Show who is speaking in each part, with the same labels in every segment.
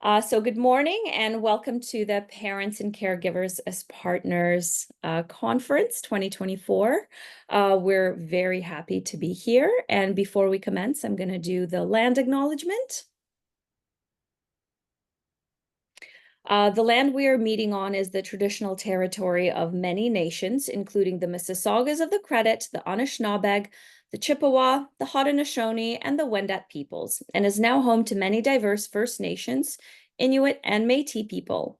Speaker 1: So good morning and welcome to the Parents and Caregivers as Partners Conference 2024. We're very happy to be here. And before we commence, I'm going to do the land acknowledgement. The land we are meeting on is the traditional territory of many nations, including the Mississaugas of the Credit, the Anishinaabeg, the Chippewa, the Haudenosaunee, and the Wendat peoples, and is now home to many diverse First Nations, Inuit, and Métis people.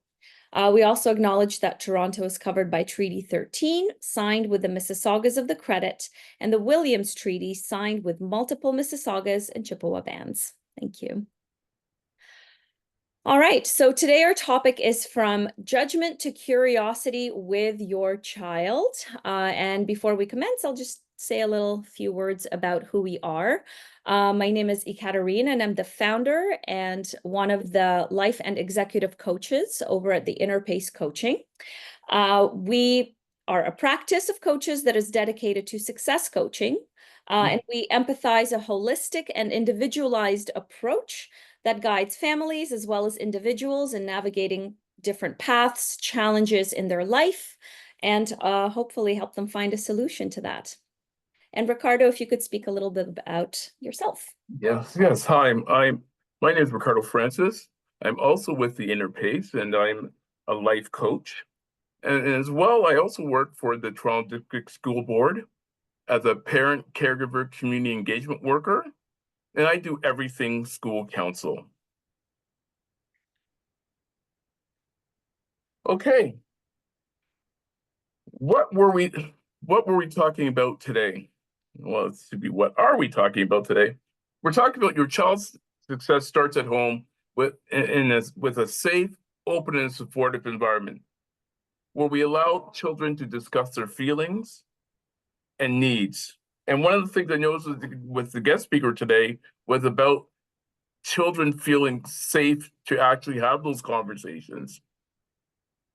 Speaker 1: We also acknowledge that Toronto is covered by Treaty 13, signed with the Mississaugas of the Credit, and the Williams Treaty, signed with multiple Mississaugas and Chippewa bands. Thank you. All right, so today our topic is from judgment to curiosity with your child. And before we commence, I'll just say a few words about who we are. My name is Ekaterina, and I'm the founder and one of the life and executive coaches over at the Inner Pace Coaching. We are a practice of coaches that is dedicated to success coaching, and we empathize a holistic and individualized approach that guides families as well as individuals in navigating different paths, challenges in their life, and hopefully help them find a solution to that. And Ricardo, if you could speak a little bit about yourself.
Speaker 2: Yes. Hi, my name is Ricardo Francis. I'm also with the Inner Pace, and I'm a life coach. And as well, I also work for the Toronto District School Board as a parent caregiver community engagement worker, and I do everything school council. Okay. What were we talking about today? Well, it should be what are we talking about today? We're talking about your child's success starts at home with a safe, open, and supportive environment where we allow children to discuss their feelings and needs. And one of the things I noticed with the guest speaker today was about children feeling safe to actually have those conversations.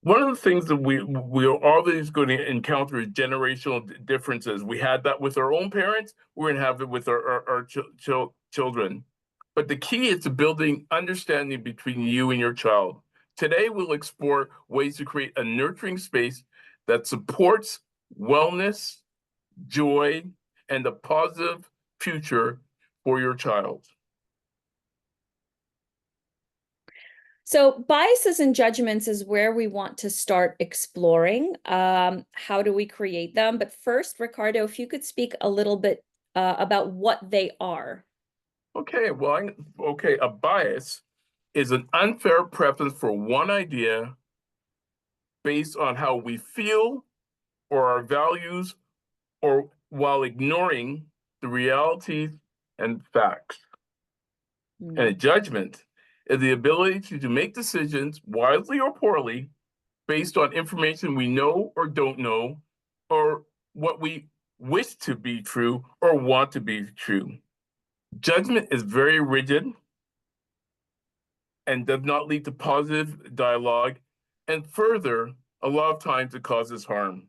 Speaker 2: One of the things that we're always going to encounter is generational differences. We had that with our own parents. We're going to have it with our children. But the key is to building understanding between you and your child. Today, we'll explore ways to create a nurturing space that supports wellness, joy, and a positive future for your child.
Speaker 1: So biases and judgments is where we want to start exploring. How do we create them? But first, Ricardo, if you could speak a little bit about what they are.
Speaker 2: Okay, a bias is an unfair preference for one idea based on how we feel or our values, or while ignoring the realities and facts. And a judgment is the ability to make decisions wisely or poorly based on information we know or don't know, or what we wish to be true or want to be true. Judgment is very rigid and does not lead to positive dialogue, and further, a lot of times it causes harm.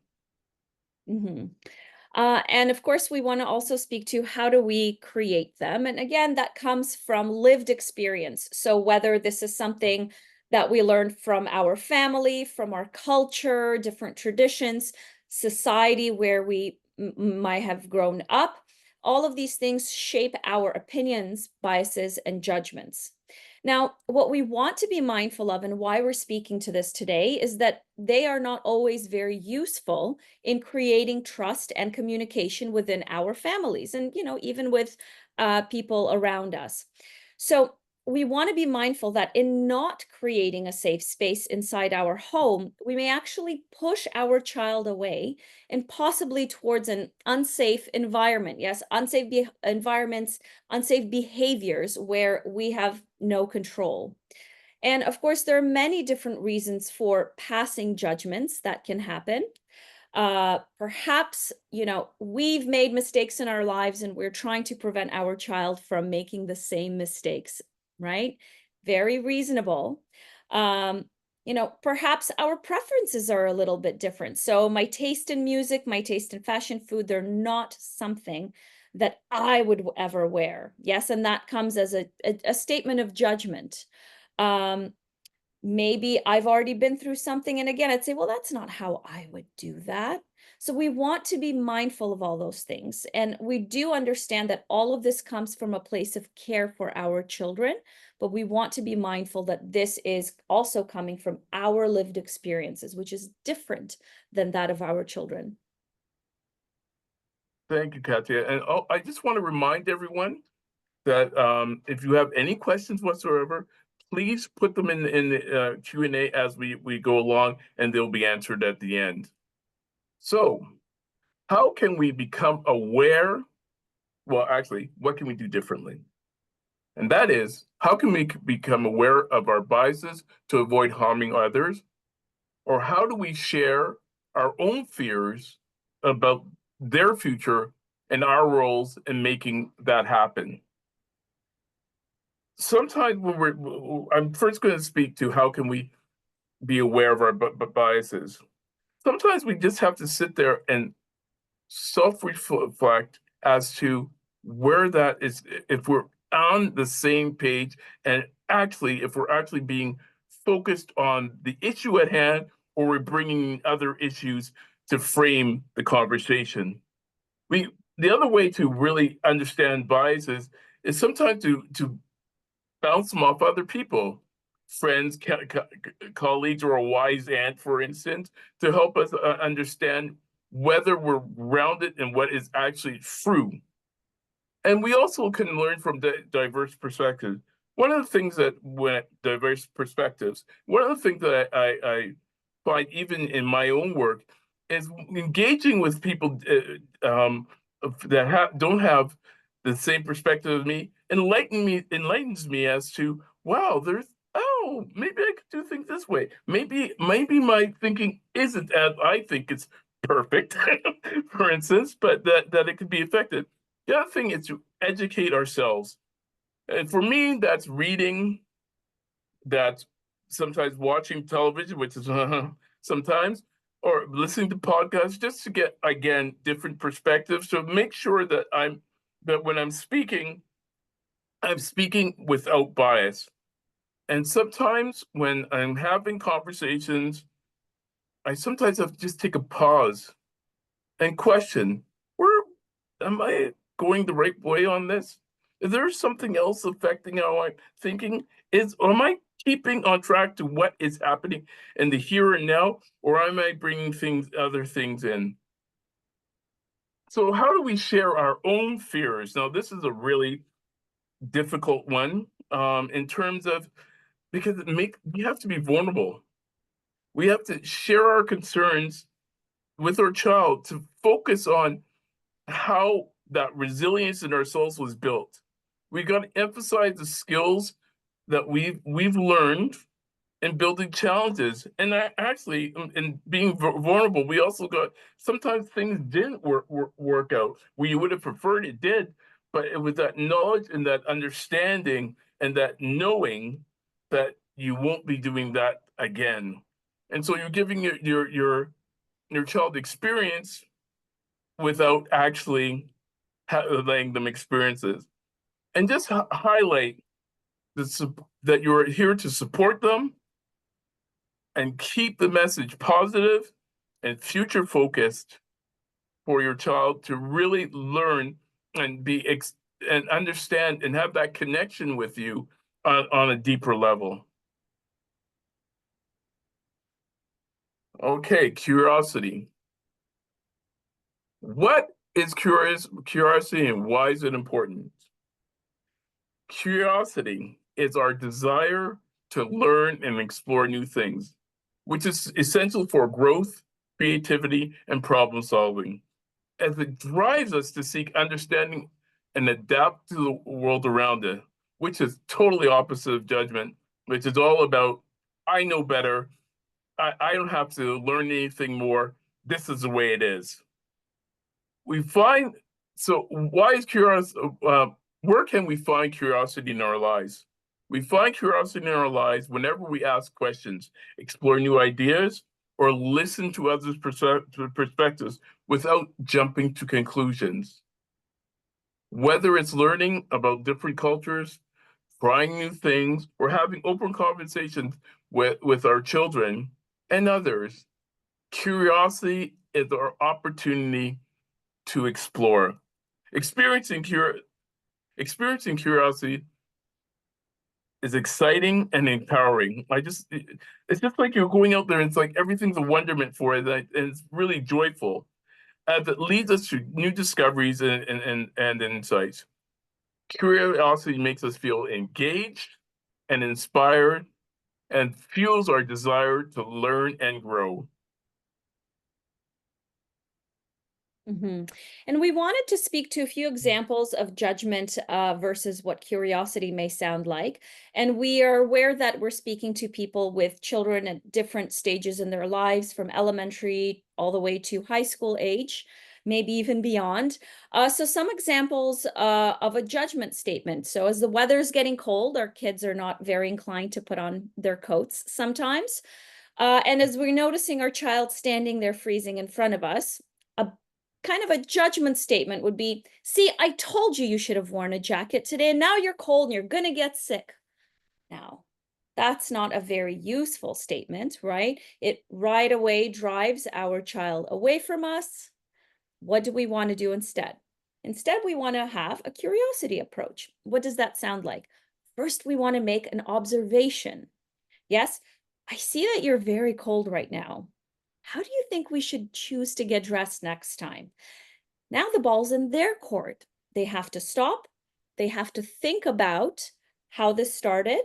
Speaker 1: And of course, we want to also speak to how do we create them? And again, that comes from lived experience. So whether this is something that we learned from our family, from our culture, different traditions, society where we might have grown up, all of these things shape our opinions, biases, and judgments. Now, what we want to be mindful of and why we're speaking to this today is that they are not always very useful in creating trust and communication within our families and, even with people around us. So we want to be mindful that in not creating a safe space inside our home, we may actually push our child away and possibly towards an unsafe environment. Yes, unsafe environments, unsafe behaviors where we have no control. And of course, there are many different reasons for passing judgments that can happen. Perhaps, we've made mistakes in our lives and we're trying to prevent our child from making the same mistakes, right? Very reasonable. Perhaps our preferences are a little bit different. So my taste in music, my taste in fashion, food, they're not something that I would ever wear. Yes, and that comes as a statement of judgment. Maybe I've already been through something, and again, I'd say, well, that's not how I would do that. So we want to be mindful of all those things. And we do understand that all of this comes from a place of care for our children, but we want to be mindful that this is also coming from our lived experiences, which is different than that of our children.
Speaker 2: Thank you, Katya. And I just want to remind everyone that if you have any questions whatsoever, please put them in the Q&A as we go along, and they'll be answered at the end. So, how can we become aware? Well, actually, what can we do differently? And that is, how can we become aware of our biases to avoid harming others? Or how do we share our own fears about their future and our roles in making that happen? Sometimes I'm first going to speak to how can we be aware of our biases. Sometimes we just have to sit there and self-reflect as to where that is, if we're on the same page, and actually, if we're actually being focused on the issue at hand, or we're bringing other issues to frame the conversation. The other way to really understand biases is sometimes to bounce them off other people, friends, colleagues, or a wise aunt, for instance, to help us understand whether we're grounded in what is actually true. And we also can learn from diverse perspectives. One of the things that when diverse perspectives, one of the things that I find even in my own work is engaging with people that don't have the same perspective as me, enlightens me as to, wow, maybe I could do things this way. Maybe my thinking isn't as I think it's perfect, for instance, but that it could be effective. The other thing is to educate ourselves. And for me, that's reading, that's sometimes watching television, which is sometimes, or listening to podcasts, just to get, again, different perspectives. So make sure that when I'm speaking without bias. And sometimes when I'm having conversations, I sometimes have to just take a pause and question, where am I going the right way on this? Is there something else affecting how I'm thinking? Am I keeping on track to what is happening in the here and now, or am I bringing other things in? So how do we share our own fears? Now, this is a really difficult one in terms of, because we have to be vulnerable. We have to share our concerns with our child to focus on how that resilience in our souls was built. We got to emphasize the skills that we've learned in building challenges, and actually in being vulnerable. We also got, sometimes things didn't work out. We would have preferred it did, but it was that knowledge and that understanding and that knowing that you won't be doing that again. And so you're giving your child experience without actually letting them experiences, and just highlight that you're here to support them and keep the message positive and future focused for your child to really learn and and understand and have that connection with you on a deeper level. Okay, curiosity. What is curiosity, and why is it important? Curiosity is our desire to learn and explore new things, which is essential for growth, creativity, and problem solving, as it drives us to seek understanding and adapt to the world around us, which is totally opposite of judgment, which is all about, I know better, I don't have to learn anything more, this is the way it is. So why is curiosity, where can we find curiosity in our lives? We find curiosity in our lives whenever we ask questions, explore new ideas, or listen to others' perspectives without jumping to conclusions. Whether it's learning about different cultures, trying new things, or having open conversations with our children and others, curiosity is our opportunity to explore. Experiencing, experiencing curiosity is exciting and empowering. It's just like you're going out there and it's like everything's a wonderment for it, and it's really joyful as it leads us to new discoveries and insights. Curiosity makes us feel engaged and inspired and fuels our desire to learn and grow.
Speaker 1: And we wanted to speak to a few examples of judgment versus what curiosity may sound like. And we are aware that we're speaking to people with children at different stages in their lives, from elementary all the way to high school age, maybe even beyond. So, some examples of a judgment statement. So, as the weather's getting cold, our kids are not very inclined to put on their coats sometimes. And as we're noticing our child standing there freezing in front of us, a kind of a judgment statement would be, see, I told you you should have worn a jacket today, and now you're cold and you're going to get sick. Now, that's not a very useful statement, right? It right away drives our child away from us. What do we want to do instead? Instead, we want to have a curiosity approach. What does that sound like? First, we want to make an observation. Yes, I see that you're very cold right now. How do you think we should choose to get dressed next time? Now the ball's in their court. They have to stop. They have to think about how this started,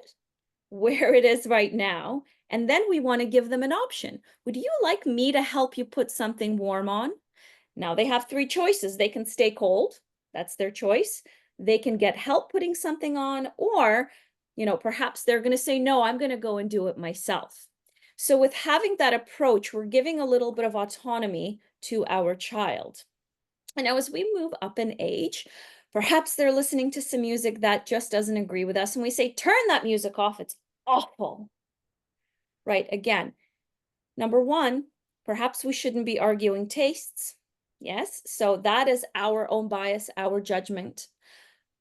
Speaker 1: where it is right now, and then we want to give them an option. Would you like me to help you put something warm on? Now they have three choices. They can stay cold. That's their choice. They can get help putting something on, or, perhaps they're going to say, no, I'm going to go and do it myself. So with having that approach, we're giving a little bit of autonomy to our child. And now as we move up in age, perhaps they're listening to some music that just doesn't agree with us. And we say, turn that music off. It's awful. Right? Again, number one, perhaps we shouldn't be arguing tastes. Yes, so that is our own bias, our judgment.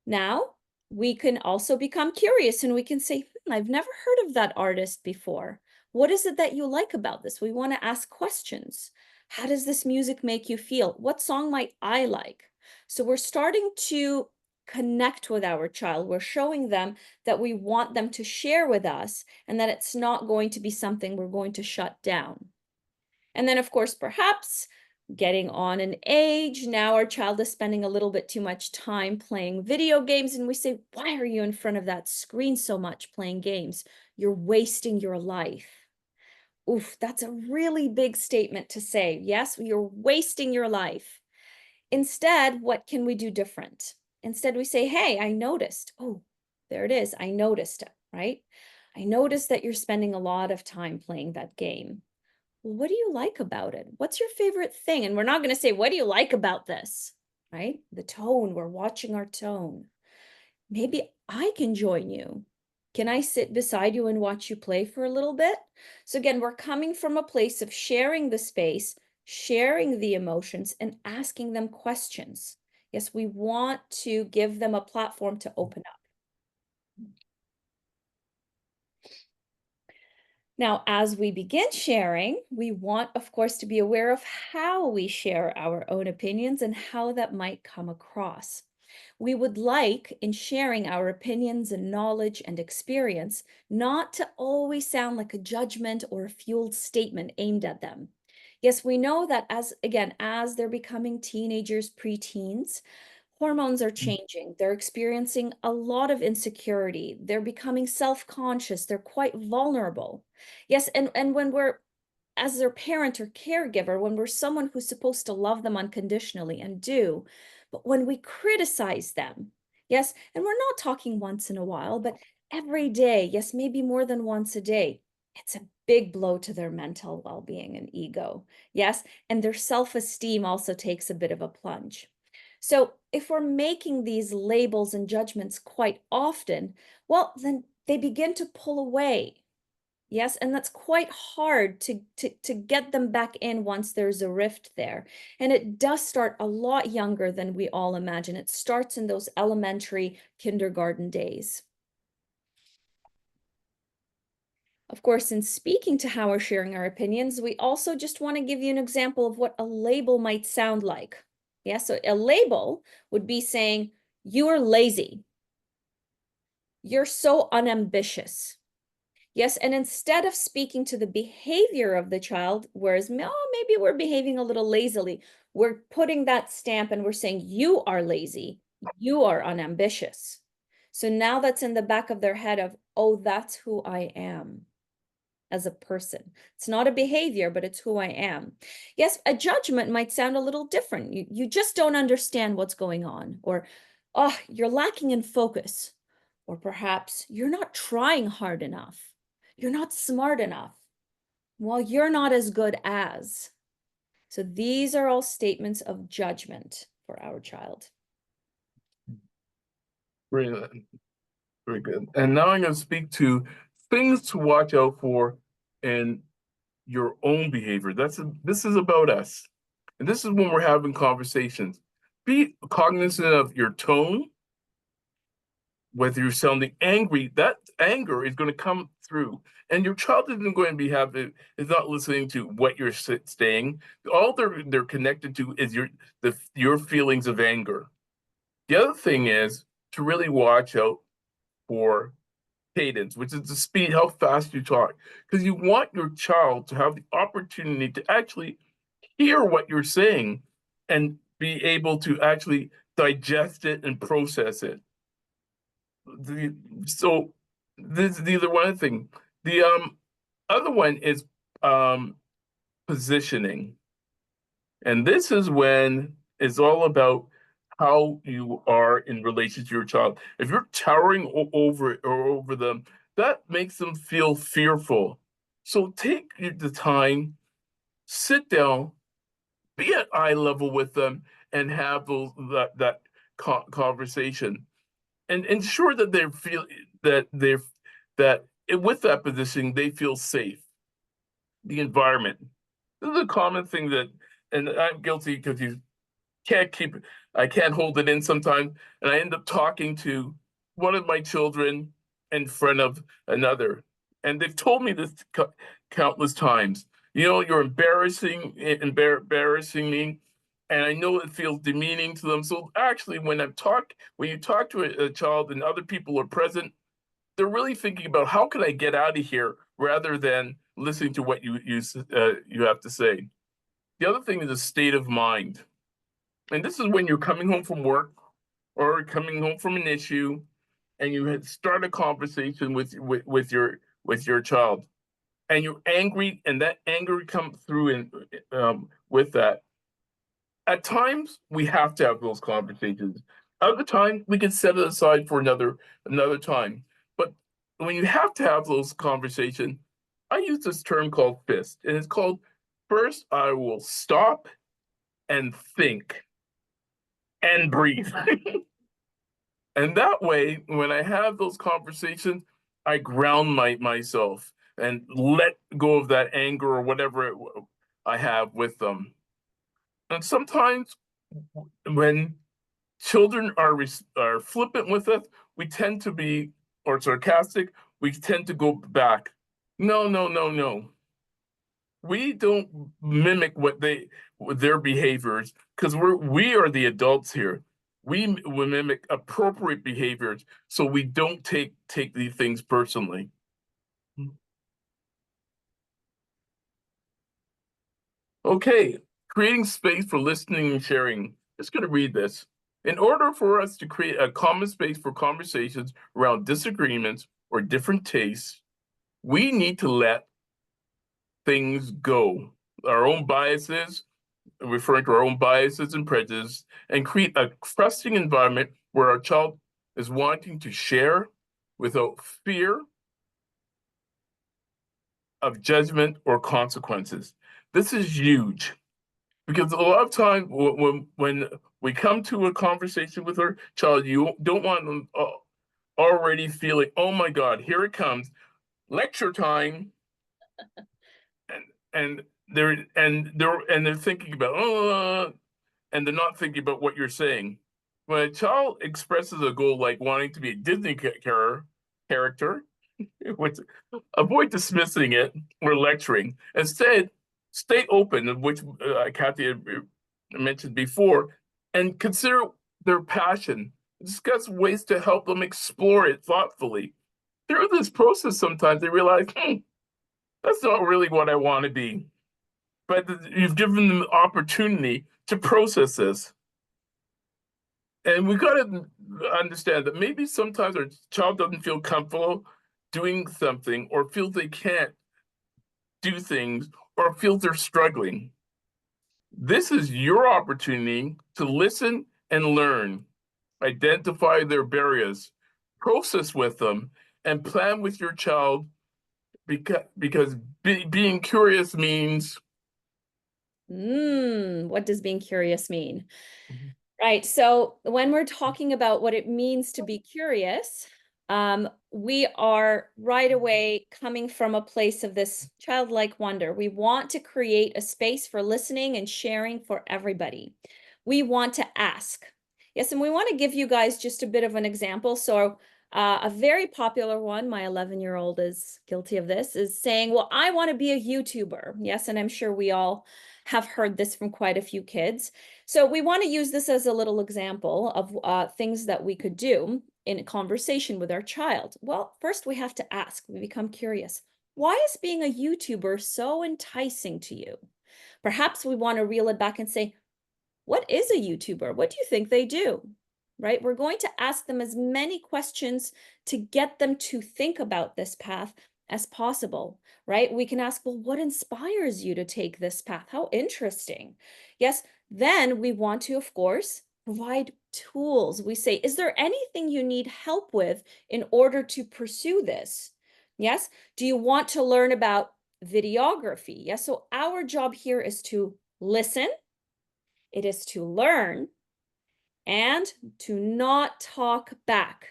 Speaker 1: Now, we can also become curious and we can say, I've never heard of that artist before. What is it that you like about this? We want to ask questions. How does this music make you feel? What song might I like? So we're starting to connect with our child. We're showing them that we want them to share with us and that it's not going to be something we're going to shut down. And then, of course, perhaps getting on in age, now our child is spending a little bit too much time playing video games. And we say, why are you in front of that screen so much playing games? You're wasting your life. Oof, that's a really big statement to say. Yes, you're wasting your life. Instead, what can we do different? Instead, we say, hey, I noticed. Oh, there it is. I noticed it, right? I noticed that you're spending a lot of time playing that game. Well, what do you like about it? What's your favorite thing? And we're not going to say, what do you like about this? Right? The tone, we're watching our tone. Maybe I can join you. Can I sit beside you and watch you play for a little bit? So again, we're coming from a place of sharing the space, sharing the emotions, and asking them questions. Yes, we want to give them a platform to open up. Now, as we begin sharing, we want, of course, to be aware of how we share our own opinions and how that might come across. We would like, in sharing our opinions and knowledge and experience, not to always sound like a judgment or a fueled statement aimed at them. Yes, we know that as they're becoming teenagers, preteens, hormones are changing. They're experiencing a lot of insecurity. They're becoming self-conscious. They're quite vulnerable. Yes, and when we're as their parent or caregiver, when we're someone who's supposed to love them unconditionally and do, but when we criticize them, yes, and we're not talking once in a while, but every day, yes, maybe more than once a day, it's a big blow to their mental well-being and ego. Yes, and their self-esteem also takes a bit of a plunge. So if we're making these labels and judgments quite often, well, then they begin to pull away. Yes, and that's quite hard to get them back in once there's a rift there. And it does start a lot younger than we all imagine. It starts in those elementary kindergarten days. Of course, in speaking to how we're sharing our opinions, we also just want to give you an example of what a label might sound like. Yeah, so a label would be saying, you are lazy. You're so unambitious. Yes, and instead of speaking to the behavior of the child, whereas oh, maybe we're behaving a little lazily, we're putting that stamp and we're saying, you are lazy, you are unambitious. So now that's in the back of their head of, oh, that's who I am as a person. It's not a behavior, but it's who I am. Yes, a judgment might sound a little different. You just don't understand what's going on, or, oh, you're lacking in focus, or perhaps you're not trying hard enough. You're not smart enough. Well, you're not as good as. So these are all statements of judgment for our child.
Speaker 2: Very, very good. And now I'm going to speak to things to watch out for in your own behavior. This is about us. And this is when we're having conversations. Be cognizant of your tone. Whether you're sounding angry, that anger is going to come through. And your child isn't going to be is not listening to what you're saying. All they're connected to is your feelings of anger. The other thing is to really watch out for cadence, which is the speed, how fast you talk, because you want your child to have the opportunity to actually hear what you're saying and be able to actually digest it and process it. So these are one thing. The other one is positioning. And this is when it's all about how you are in relation to your child. If you're towering over them, that makes them feel fearful. So take the time, sit down, be at eye level with them, and have that conversation, and ensure that they feel that with that positioning they feel safe. The environment. This is a common thing that, and I'm guilty because can't keep I can't hold it in sometimes, and I end up talking to one of my children in front of another, and they've told me this countless times. You're embarrassing me, and I know it feels demeaning to them. So actually, when you talk to a child and other people are present, they're really thinking about how can I get out of here rather than listening to what you have to say. The other thing is a state of mind. And this is when you're coming home from work or coming home from an issue, and you start a conversation with your child, and you're angry, and that anger comes through with that. At times, we have to have those conversations. Other times, we can set it aside for another time. But when you have to have those conversations, I use this term called FIST, and it's called first I will stop and think and breathe. And that way, when I have those conversations, I ground myself and let go of that anger or whatever I have with them. And sometimes when children are flippant with us, we tend to be, or sarcastic, we tend to go back. No, no, no, no. We don't mimic their behaviors because we are the adults here. We mimic appropriate behaviors so we don't take these things personally. Okay, creating space for listening and sharing. Just going to read this. In order for us to create a common space for conversations around disagreements or different tastes, we need to let things go. Our own biases, referring to our own biases and prejudices, and create a trusting environment where our child is wanting to share without fear of judgment or consequences. This is huge because a lot of times when we come to a conversation with our child, you don't want them already feeling, oh my God, here it comes, lecture time, and they're thinking about and they're not thinking about what you're saying. When a child expresses a goal like wanting to be a Disney character, which avoid dismissing it or lecturing. Instead, stay open, which Kathy had mentioned before, and consider their passion. Discuss ways to help them explore it thoughtfully. Through this process, sometimes they realize, that's not really what I want to be. But you've given them the opportunity to process this. And we got to understand that maybe sometimes our child doesn't feel comfortable doing something or feel they can't do things or feel they're struggling. This is your opportunity to listen and learn, identify their barriers, process with them, and plan with your child because being curious means.
Speaker 1: What does being curious mean? Right. So when we're talking about what it means to be curious, we are right away coming from a place of this childlike wonder. We want to create a space for listening and sharing for everybody. We want to ask. Yes, and we want to give you guys just a bit of an example. So, a very popular one, my 11-year-old is guilty of this, is saying, well, I want to be a YouTuber. Yes, and I'm sure we all have heard this from quite a few kids. So we want to use this as a little example of things that we could do in a conversation with our child. Well, first we have to ask, we become curious. Why is being a YouTuber so enticing to you? Perhaps we want to reel it back and say, what is a YouTuber? What do you think they do? Right? We're going to ask them as many questions to get them to think about this path as possible, right? We can ask, well, what inspires you to take this path? How interesting. Yes, then we want to, of course, provide tools. We say, is there anything you need help with in order to pursue this? Yes. Do you want to learn about videography? Yes. So our job here is to listen, it is to learn, and to not talk back.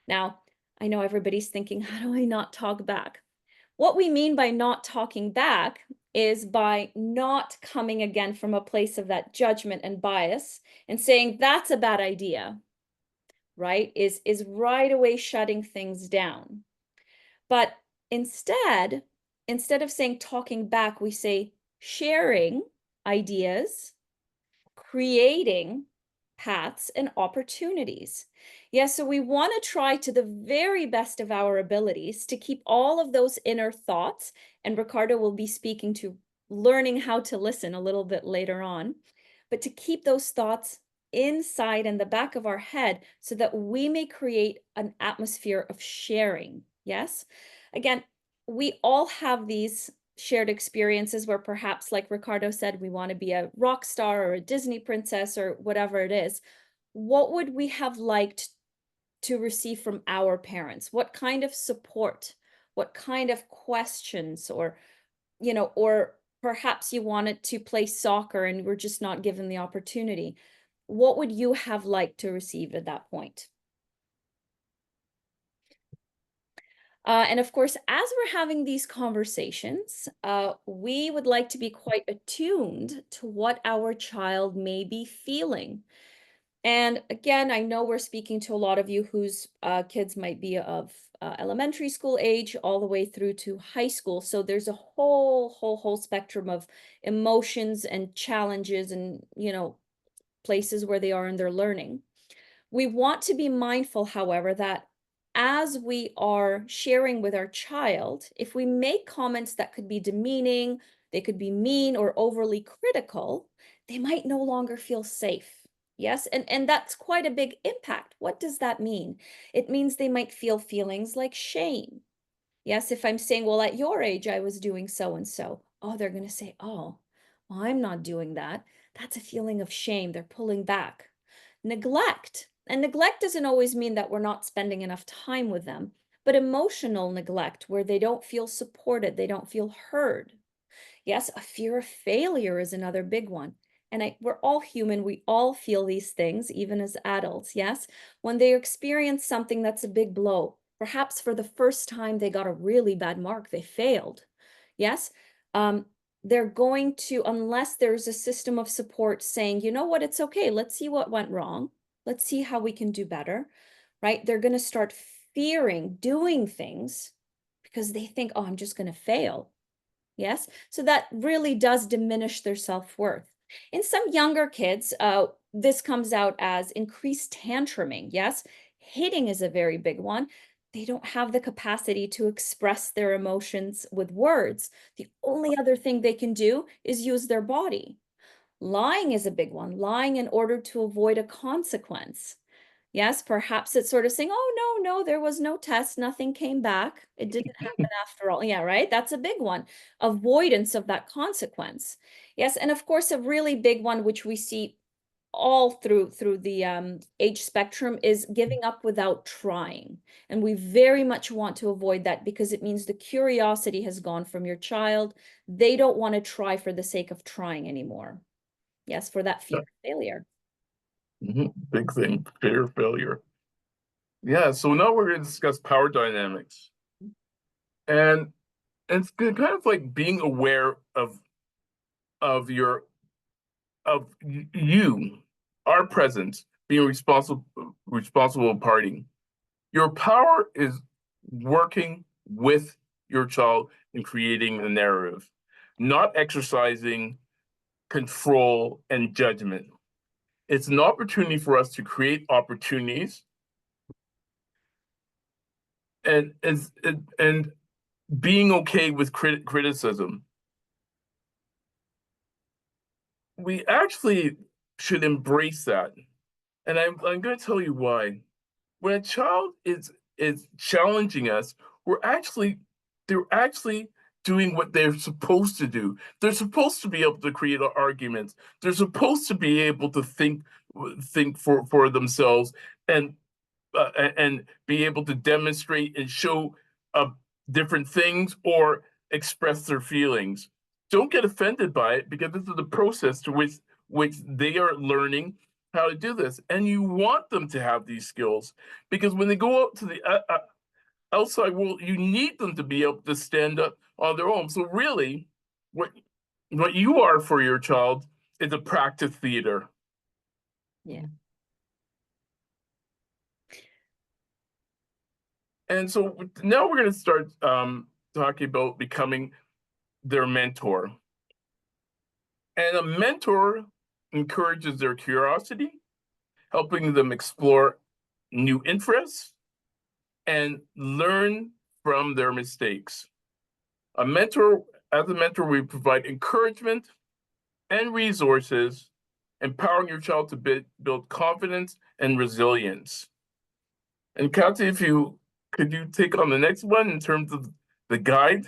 Speaker 1: Now, I know everybody's thinking, how do I not talk back? What we mean by not talking back is by not coming again from a place of that judgment and bias and saying that's a bad idea, right? Is right away shutting things down. But instead, instead of saying talking back, we say sharing ideas, creating paths and opportunities. Yes, so we want to try to the very best of our abilities to keep all of those inner thoughts, and Ricardo will be speaking to learning how to listen a little bit later on, but to keep those thoughts inside in the back of our head so that we may create an atmosphere of sharing. Yes. Again, we all have these shared experiences where perhaps, like Ricardo said, we want to be a rock star or a Disney princess or whatever it is. What would we have liked to receive from our parents? What kind of support? What kind of questions? Or perhaps you wanted to play soccer and were just not given the opportunity. What would you have liked to receive at that point? And of course, as we're having these conversations, we would like to be quite attuned to what our child may be feeling. And again, I know we're speaking to a lot of you whose kids might be of elementary school age all the way through to high school. So there's a whole spectrum of emotions and challenges and, places where they are in their learning. We want to be mindful, however, that as we are sharing with our child, if we make comments that could be demeaning, they could be mean or overly critical, they might no longer feel safe. Yes, and that's quite a big impact. What does that mean? It means they might feel feelings like shame. Yes, if I'm saying, well, at your age, I was doing so and so. Oh, they're going to say, oh, well, I'm not doing that. That's a feeling of shame. They're pulling back. Neglect. And neglect doesn't always mean that we're not spending enough time with them, but emotional neglect where they don't feel supported, they don't feel heard. Yes, a fear of failure is another big one. And we're all human. We all feel these things, even as adults. Yes, when they experience something that's a big blow, perhaps for the first time they got a really bad mark, they failed. Yes, um, they're going to, unless there's a system of support saying, you know what, it's okay. Let's see what went wrong. Let's see how we can do better. Right? They're going to start fearing doing things because they think, oh, I'm just going to fail. Yes. So that really does diminish their self-worth. In some younger kids, this comes out as increased tantruming. Yes. Hitting is a very big one. They don't have the capacity to express their emotions with words. The only other thing they can do is use their body. Lying is a big one, lying in order to avoid a consequence. Yes, perhaps it's sort of saying, oh, no, there was no test, nothing came back. It didn't happen after all. Yeah, right? That's a big one. Avoidance of that consequence. Yes, and of course, a really big one, which we see all through the age spectrum, is giving up without trying. And we very much want to avoid that because it means the curiosity has gone from your child. They don't want to try for the sake of trying anymore. Yes, for that fear of failure.
Speaker 2: Big thing, fear of failure. Yeah, so now we're going to discuss power dynamics. And it's kind of like being aware of your you, our presence, being responsible party. Your power is working with your child in creating a narrative, not exercising control and judgment. It's an opportunity for us to create opportunities and being okay with criticism. We actually should embrace that. And I'm going to tell you why. When a child is challenging us, they're actually doing what they're supposed to do. They're supposed to be able to create arguments. They're supposed to be able to think for themselves and and be able to demonstrate and show different things or express their feelings. Don't get offended by it because this is the process to which they are learning how to do this. And you want them to have these skills because when they go out to the outside world, you need them to be able to stand up on their own. So really, what you are for your child is a practice theater.
Speaker 1: Yeah.
Speaker 2: And so now we're going to start talking about becoming their mentor. And a mentor encourages their curiosity, helping them explore new interests and learn from their mistakes. As a mentor, we provide encouragement and resources, empowering your child to build confidence and resilience. And Kathy, if you could you take on the next one in terms of the guide?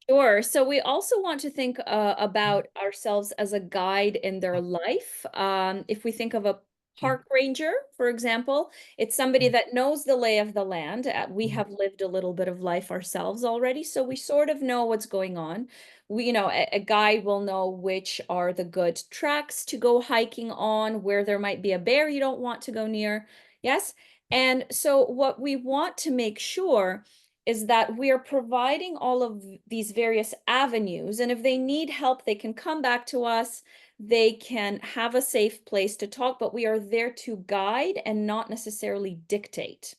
Speaker 1: Sure. So we also want to think about ourselves as a guide in their life. If we think of a park ranger, for example, it's somebody that knows the lay of the land. We have lived a little bit of life ourselves already, so we sort of know what's going on. A guide will know which are the good tracks to go hiking on, where there might be a bear you don't want to go near. Yes. And so what we want to make sure is that we are providing all of these various avenues. And if they need help, they can come back to us. They can have a safe place to talk, but we are there to guide and not necessarily dictate.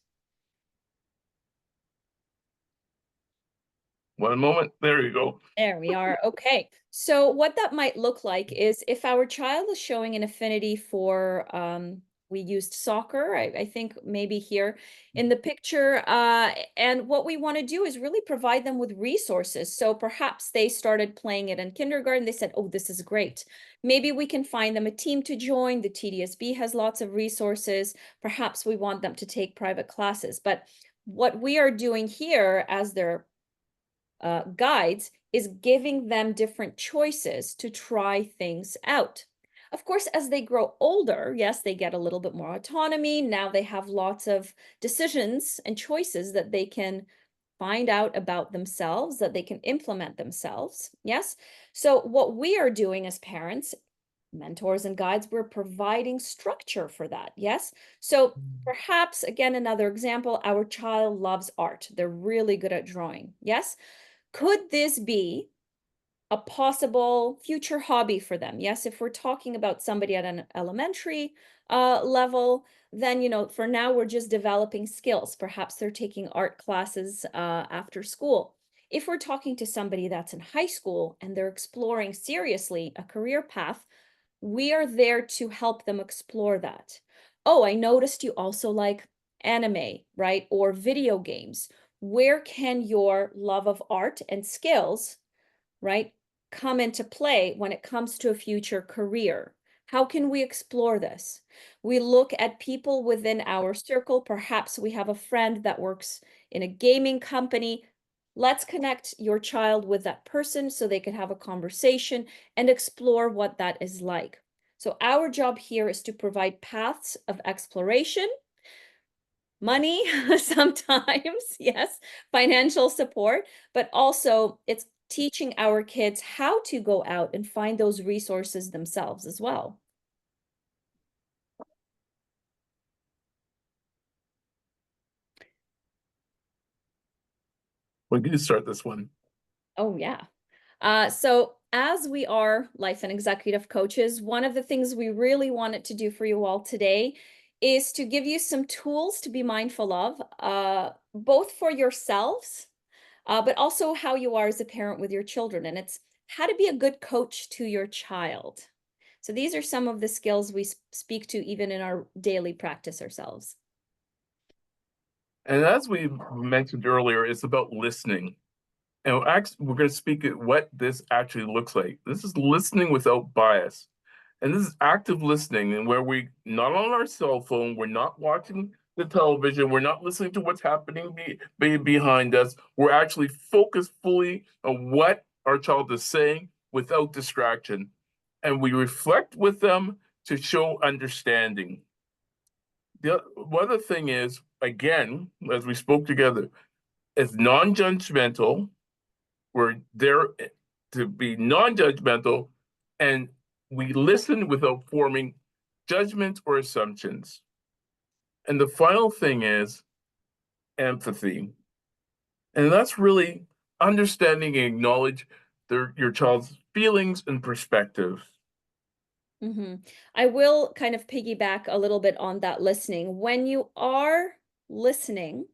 Speaker 2: One moment. There you go.
Speaker 1: There we are. Okay. So what that might look like is if our child is showing an affinity for, we used soccer, I think maybe here in the picture. And what we want to do is really provide them with resources. So perhaps they started playing it in kindergarten. They said, oh, this is great. Maybe we can find them a team to join. The TDSB has lots of resources. Perhaps we want them to take private classes. But what we are doing here as their guides is giving them different choices to try things out. Of course, as they grow older, yes, they get a little bit more autonomy. Now they have lots of decisions and choices that they can find out about themselves, that they can implement themselves. Yes. So what we are doing as parents, mentors and guides, we're providing structure for that. Yes. So perhaps, again, another example, our child loves art. They're really good at drawing. Yes. Could this be a possible future hobby for them. Yes, if we're talking about somebody at an elementary level, then, for now we're just developing skills. Perhaps they're taking art classes after school. If we're talking to somebody that's in high school and they're exploring seriously a career path, we are there to help them explore that. Oh, I noticed you also like anime, right? Or video games. Where can your love of art and skills, right, come into play when it comes to a future career? How can we explore this? We look at people within our circle. Perhaps we have a friend that works in a gaming company. Let's connect your child with that person so they can have a conversation and explore what that is like. So, our job here is to provide paths of exploration, money sometimes, yes, financial support, but also it's teaching our kids how to go out and find those resources themselves as well.
Speaker 2: We can start this one.
Speaker 1: Oh, yeah. So, as we are life and executive coaches, one of the things we really wanted to do for you all today is to give you some tools to be mindful of, both for yourselves, but also how you are as a parent with your children. And it's how to be a good coach to your child. So, these are some of the skills we speak to even in our daily practice ourselves.
Speaker 2: And as we mentioned earlier, it's about listening. And we're going to speak at what this actually looks like. This is listening without bias. And this is active listening, and where we not on our cell phone, we're not watching the television, we're not listening to what's happening behind us. We're actually focused fully on what our child is saying without distraction. And we reflect with them to show understanding. The other thing is, again, as we spoke together, is non-judgmental. We're there to be non-judgmental, and we listen without forming judgments or assumptions. And the final thing is empathy. And that's really understanding and acknowledge your child's feelings and perspectives.
Speaker 1: I will kind of piggyback a little bit on that listening. When you are listening,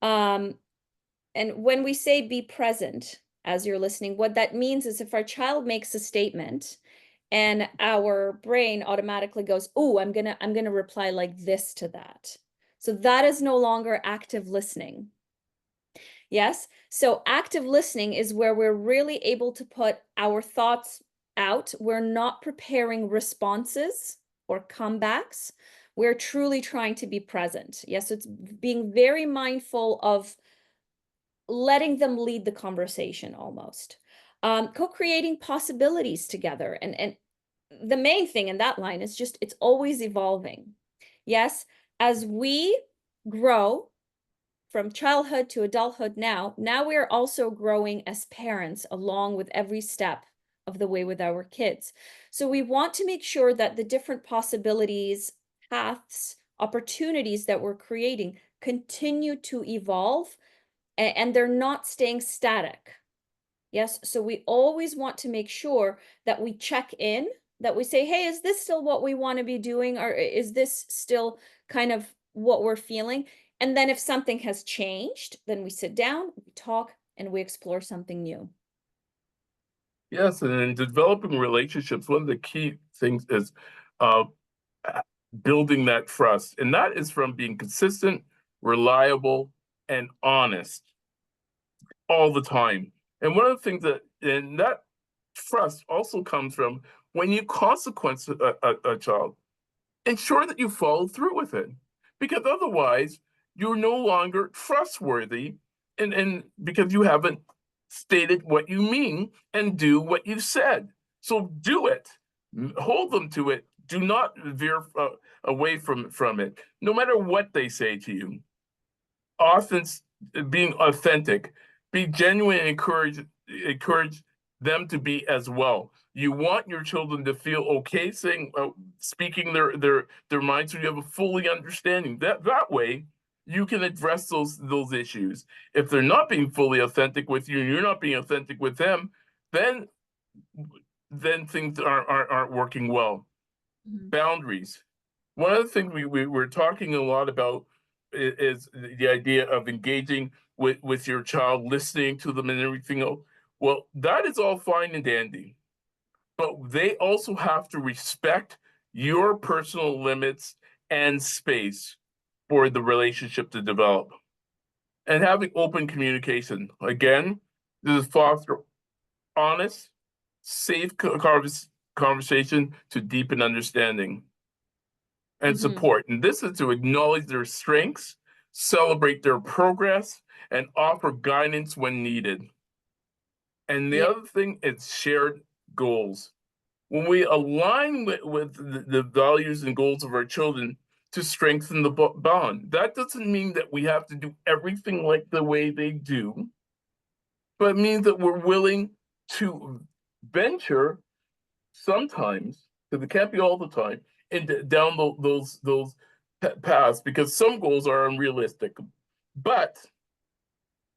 Speaker 1: um, and when we say be present as you're listening, what that means is if our child makes a statement and our brain automatically goes, "Oh, I'm gonna reply like this to that." So that is no longer active listening. Yes. So active listening is where we're really able to put our thoughts out. We're not preparing responses or comebacks. We're truly trying to be present. Yes. It's being very mindful of letting them lead the conversation almost. Co-creating possibilities together. And the main thing in that line is just it's always evolving. Yes. As we grow, from childhood to adulthood now we are also growing as parents along with every step of the way with our kids. So we want to make sure that the different possibilities, paths, opportunities that we're creating continue to evolve and they're not staying static. Yes, so we always want to make sure that we check in, that we say, hey, is this still what we want to be doing? Or is this still kind of what we're feeling? And then if something has changed, then we sit down, we talk, and we explore something new.
Speaker 2: Yes, and in developing relationships, one of the key things is uh, building that trust. And that is from being consistent, reliable, and honest all the time. And one of the things and that trust also comes from when you consequence a child, ensure that you follow through with it. Because otherwise, you're no longer trustworthy, and because you haven't stated what you mean and do what you said. So do it, hold them to it. Do not veer away from it, no matter what they say to you. Often being authentic, be genuine, and encourage them to be as well. You want your children to feel okay saying, speaking their minds, so you have a fully understanding. That way, you can address those issues. If they're not being fully authentic with you, and you're not being authentic with them, then things aren't working well.
Speaker 1: Mhm.
Speaker 2: Boundaries. One of the things we're talking a lot about is the idea of engaging with your child, listening to them and everything else. Well, that is all fine and dandy, but they also have to respect your personal limits and space for the relationship to develop. And having open communication. Again, this is foster honest, safe conversation to deepen understanding and
Speaker 1: Mhm.
Speaker 2: support. And this is to acknowledge their strengths, celebrate their progress, and offer guidance when needed. And the
Speaker 1: Yeah.
Speaker 2: other thing is shared goals. When we align with the values and goals of our children to strengthen the bond, that doesn't mean that we have to do everything like the way they do, but it means that we're willing to venture sometimes, because it can't be all the time, and down those paths, because some goals are unrealistic. But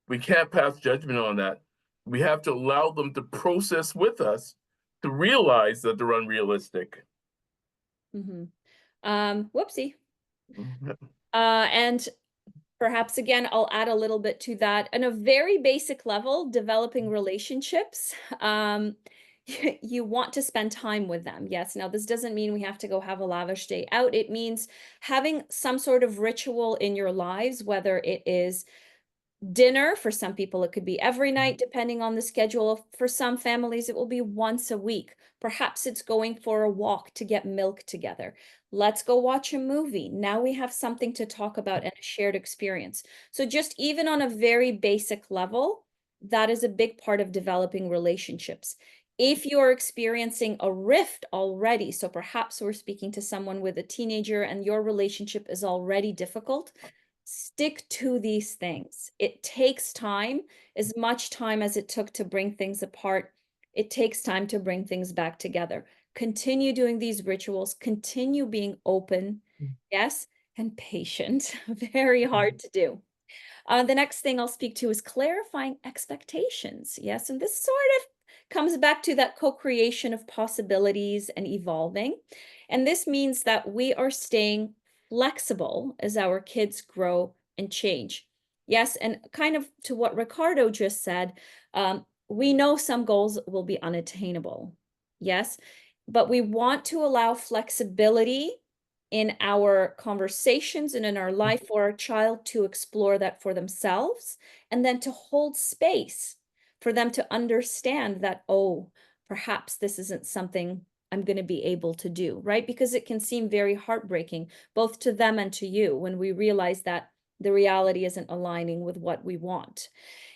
Speaker 2: we can't pass judgment on that. We have to allow them to process with us to realize that they're unrealistic.
Speaker 1: Mhm. Whoopsie.
Speaker 2: Mhm.
Speaker 1: And perhaps again, I'll add a little bit to that. On a very basic level, developing relationships, you want to spend time with them. Yes. Now, this doesn't mean we have to go have a lavish day out. It means having some sort of ritual in your lives, whether it is dinner. For some people, it could be every night, depending on the schedule. For some families, it will be once a week. Perhaps it's going for a walk to get milk together. Let's go watch a movie. Now we have something to talk about and a shared experience. So, just even on a very basic level, that is a big part of developing relationships. If you're experiencing a rift already, so perhaps we're speaking to someone with a teenager and your relationship is already difficult, stick to these things. It takes time, as much time as it took to bring things apart. It takes time to bring things back together. Continue doing these rituals, continue being open, yes, and patient. Very hard to do. The next thing I'll speak to is clarifying expectations. Yes, and this sort of comes back to that co-creation of possibilities and evolving. And this means that we are staying flexible as our kids grow and change. Yes, and kind of to what Ricardo just said, we know some goals will be unattainable. Yes, but we want to allow flexibility in our conversations and in our life for our child to explore that for themselves, and then to hold space for them to understand that, oh, perhaps this isn't something I'm going to be able to do, right? Because it can seem very heartbreaking, both to them and to you, when we realize that the reality isn't aligning with what we want.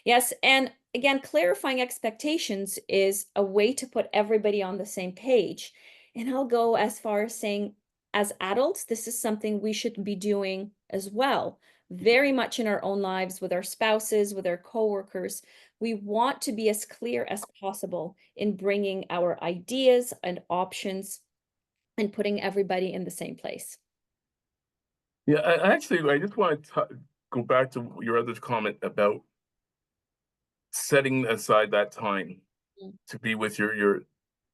Speaker 1: Yes. And again, clarifying expectations is a way to put everybody on the same page. And I'll go as far as saying, as adults, this is something we should be doing as well, very much in our own lives with our spouses, with our coworkers. We want to be as clear as possible in bringing our ideas and options and putting everybody in the same place.
Speaker 2: Yeah, actually, I just want to go back to your other comment about setting aside that time
Speaker 1: Mm.
Speaker 2: to be with your.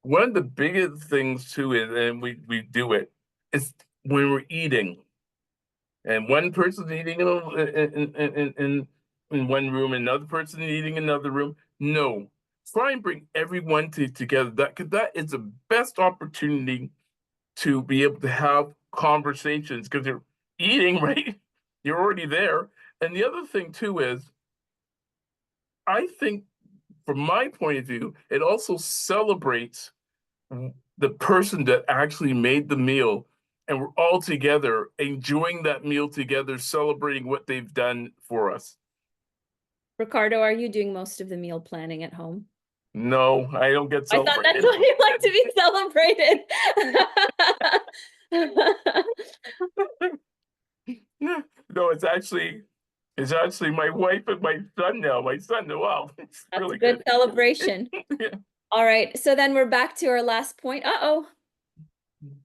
Speaker 2: One of the biggest things too is, and we do it, is when we're eating, and one person's eating in one room, another person eating in another room. No, try and bring everyone together. That is the best opportunity to be able to have conversations because you're eating, right? You're already there. And the other thing too is, I think, from my point of view, it also celebrates the person that actually made the meal, and we're all together enjoying that meal together, celebrating what they've done for us.
Speaker 1: Ricardo, are you doing most of the meal planning at home?
Speaker 2: No, I don't get
Speaker 1: I thought that's
Speaker 2: celebrated.
Speaker 1: what you like to be celebrated.
Speaker 2: No, it's actually my wife and my son now. My son, wow, it's
Speaker 1: That's a
Speaker 2: really
Speaker 1: good
Speaker 2: good.
Speaker 1: celebration.
Speaker 2: Yeah.
Speaker 1: All right, so then we're back to our last point. Uh-oh,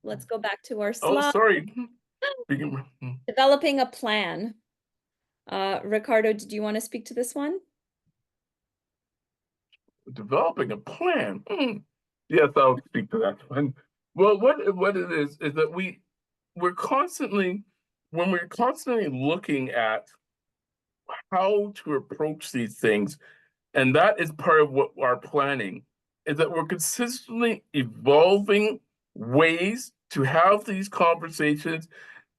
Speaker 1: let's go back to our
Speaker 2: Oh,
Speaker 1: slide.
Speaker 2: sorry.
Speaker 1: Developing a plan. Ricardo, did you want to speak to this one?
Speaker 2: developing a plan. Yes, I'll speak to that one. Well, what it is that we're constantly when we're constantly looking at how to approach these things, and that is part of what our planning is, that we're consistently evolving ways to have these conversations,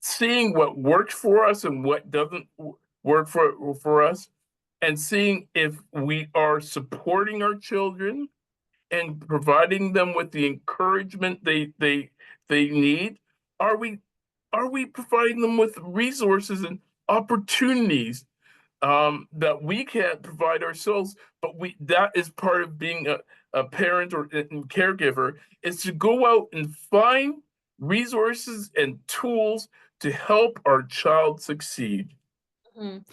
Speaker 2: seeing what works for us and what doesn't work for us, and seeing if we are supporting our children and providing them with the encouragement they need. Are we providing them with resources and opportunities that we can't provide ourselves? But we that is part of being a parent or a caregiver, is to go out and find resources and tools to help our child succeed.
Speaker 1: Mhm.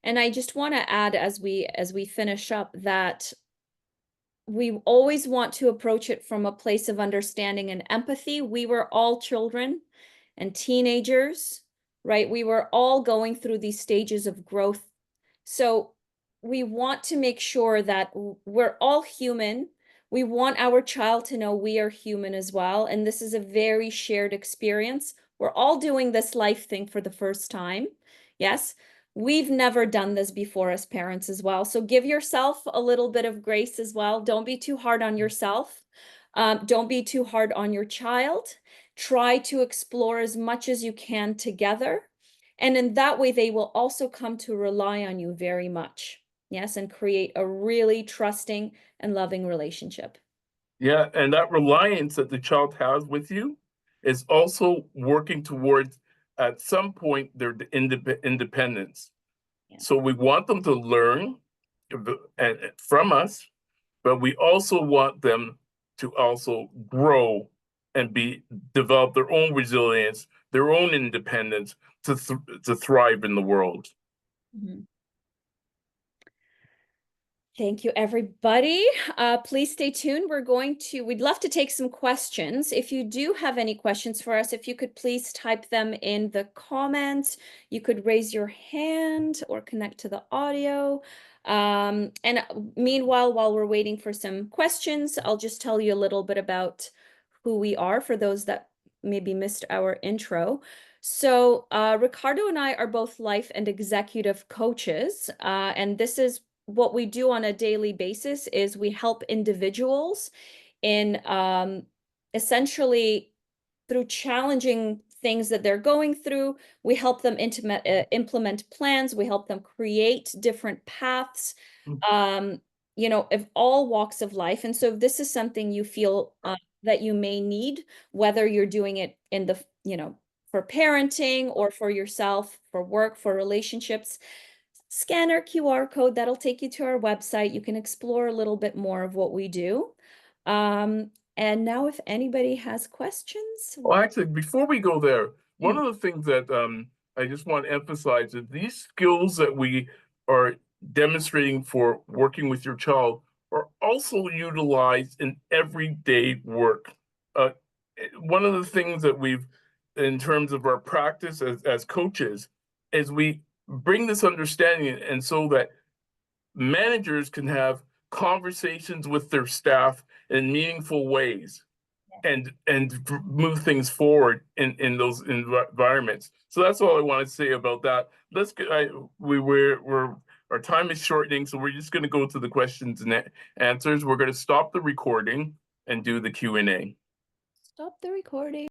Speaker 1: And I just want to add as we finish up that we always want to approach it from a place of understanding and empathy. We were all children and teenagers, right? We were all going through these stages of growth. So we want to make sure that we're all human. We want our child to know we are human as well. And this is a very shared experience. We're all doing this life thing for the first time. Yes. We've never done this before as parents as well. So give yourself a little bit of grace as well. Don't be too hard on yourself. Don't be too hard on your child. Try to explore as much as you can together. And in that way, they will also come to rely on you very much. Yes, and create a really trusting and loving relationship.
Speaker 2: Yeah, and that reliance that the child has with you is also working towards, at some point, their independence.
Speaker 1: Yeah.
Speaker 2: So we want them to learn from us, but we also want them to also grow and be develop their own resilience, their own independence to thrive in the world.
Speaker 1: Mhm. Thank you, everybody. Please stay tuned. We'd love to take some questions. If you do have any questions for us, if you could please type them in the comments, you could raise your hand or connect to the audio. And meanwhile, while we're waiting for some questions, I'll just tell you a little bit about who we are for those that maybe missed our intro. So, Ricardo and I are both life and executive coaches, and this is what we do on a daily basis is we help individuals in essentially through challenging things that they're going through. We help them implement plans. We help them create different paths, um, of all walks of life. And so if this is something you feel that you may need, whether you're doing it in for parenting or for yourself, for work, for relationships, scan our QR code. That'll take you to our website. You can explore a little bit more of what we do. And now if anybody has questions.
Speaker 2: Well, actually, before we go there, one
Speaker 1: Mm.
Speaker 2: of the things that I just want to emphasize is these skills that we are demonstrating for working with your child are also utilized in everyday work. Uh, One of the things that we've, in terms of our practice as coaches, is we bring this understanding, and so that managers can have conversations with their staff in meaningful ways and move things forward in those environments. So that's all I want to say about that. Let's get we're our time is shortening, so we're just going to go to the questions and answers. We're going to stop the recording and do the Q&A.
Speaker 1: Stop the recording.